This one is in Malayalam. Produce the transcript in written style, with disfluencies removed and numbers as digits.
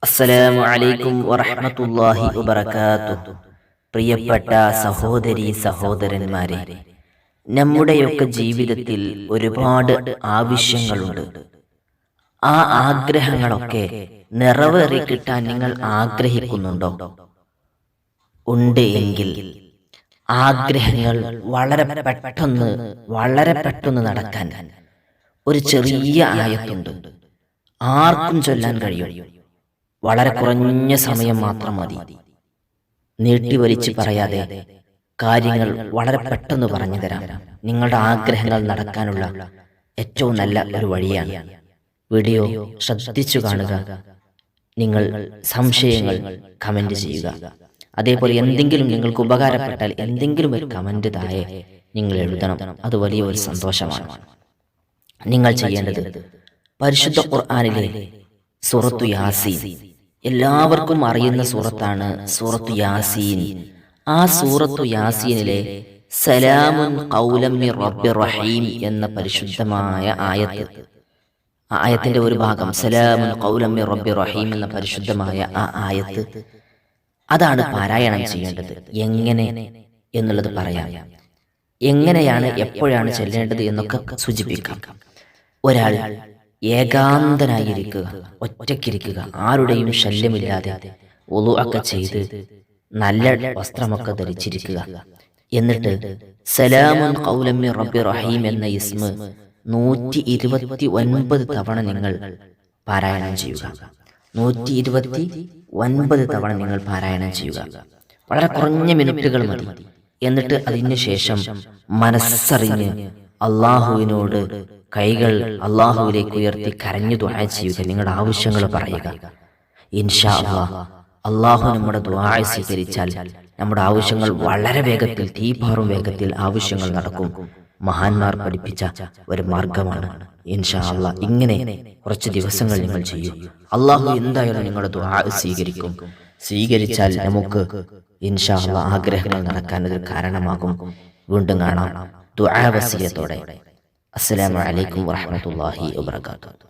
അസ്സലാമു അലൈക്കും വറഹ്മത്തുള്ളാഹി വബറകാതുഹു. പ്രിയപ്പെട്ട സഹോദരീ സഹോദരന്മാരെ, നമ്മുടെയൊക്കെ ജീവിതത്തിൽ ഒരുപാട് ആവശ്യങ്ങളുണ്ട്. ആ ആഗ്രഹങ്ങളൊക്കെ നിറവേറി കിട്ടാൻ നിങ്ങൾ ആഗ്രഹിക്കുന്നുണ്ടോ? ഉണ്ട് എങ്കിൽ ആഗ്രഹങ്ങൾ വളരെ പെട്ടെന്ന് നടക്കാൻ ഒരു ചെറിയ ആയത്തുണ്ട്. ആർക്കും ചൊല്ലാൻ കഴിയും. വളരെ കുറഞ്ഞ സമയം മാത്രം മതി. നീട്ടിവലിച്ച് പറയാതെ കാര്യങ്ങൾ വളരെ പെട്ടെന്ന് പറഞ്ഞു തരാം. നിങ്ങളുടെ ആഗ്രഹങ്ങൾ നടക്കാനുള്ള ഏറ്റവും നല്ല ഒരു വഴിയാണ്. വീഡിയോ ശ്രദ്ധിച്ചു കാണുക. നിങ്ങൾ സംശയങ്ങൾ കമന്റ് ചെയ്യുക. അതേപോലെ എന്തെങ്കിലും നിങ്ങൾക്ക് ഉപകാരപ്പെട്ടാൽ എന്തെങ്കിലും ഒരു കമന്റ് താഴെ നിങ്ങൾ എഴുതണം. അത് വലിയ ഒരു സന്തോഷമാണ്. നിങ്ങൾ ചെയ്യേണ്ടത് പരിശുദ്ധ ഖുർആനിലെ സൂറത്തു യാസീൻ, എല്ലാവർക്കും അറിയുന്ന സൂറത്താണ് സൂറത്തു യാസീൻ. ആ സൂറത്തു യാസീനിലെ സലാമുൻ ഖൗലം മിർ റബ്ബിർ റഹീം എന്ന പരിശുദ്ധമായ ആയത്ത്, ആയത്തിന്റെ ഒരു ഭാഗം സലാമുൻ ഖൗലം മിർ റബ്ബിർ റഹീം എന്ന പരിശുദ്ധമായ ആ ആയത്ത്, അതാണ് പാരായണം ചെയ്യേണ്ടത്. എങ്ങനെ എന്നുള്ളത് പറയാം. എങ്ങനെയാണ്, എപ്പോഴാണ് ചെല്ലേണ്ടത് എന്നൊക്കെ സൂചിപ്പിക്കാം. ഒരാൾ ഏകാന്തനായിരിക്കുക, ഒറ്റയ്ക്കിരിക്കുക, ആരുടെയും ശല്യമില്ലാതെ വുളു ഒക്കെ ചെയ്ത് നല്ല വസ്ത്രമൊക്കെ ധരിച്ചിരിക്കുക. എന്നിട്ട് സലാമുൻ ഖൗലം മിർ റബ്ബിർ റഹീം എന്ന ഇസ്മ 129 തവണ നിങ്ങൾ പാരായണം ചെയ്യുക. 129 തവണ നിങ്ങൾ പാരായണം ചെയ്യുക. വളരെ കുറഞ്ഞ മിനിറ്റുകൾ മതി. എന്നിട്ട് അതിന് ശേഷം മനസ്സറിഞ്ഞ് അള്ളാഹുവിനോട് കൈകൾ അള്ളാഹുവിലേക്ക് ഉയർത്തി കരഞ്ഞു ദുആ ചെയ്യുക. നിങ്ങളുടെ ആവശ്യങ്ങൾ പറയുക. ഇൻഷാ അല്ലാഹ് അള്ളാഹു നമ്മുടെ ദുആ സ്വീകരിച്ചാൽ നമ്മുടെ ആവശ്യങ്ങൾ വളരെ വേഗത്തിൽ, തീപാറും വേഗത്തിൽ ആവശ്യങ്ങൾ നടക്കും. മഹാന്മാർ പഠിപ്പിച്ച ഒരു മാർഗമാണ്. ഇൻഷാ അല്ലാഹ് ഇങ്ങനെ കുറച്ച് ദിവസങ്ങൾ നിങ്ങൾ ചെയ്യൂ. അള്ളാഹു എന്തായാലും നിങ്ങളുടെ ദുആ സ്വീകരിക്കും. സ്വീകരിച്ചാൽ നമുക്ക് ഇൻഷാ അല്ലാഹ് ആഗ്രഹങ്ങൾ നടക്കാൻ ഒരു കാരണമാകും. വീണ്ടും കാണാം ദുആ വസിയത്തോടെ. അസ്സലാമു അലൈക്കും വറഹ്മത്തുള്ളാഹി വബറകാതുഹു.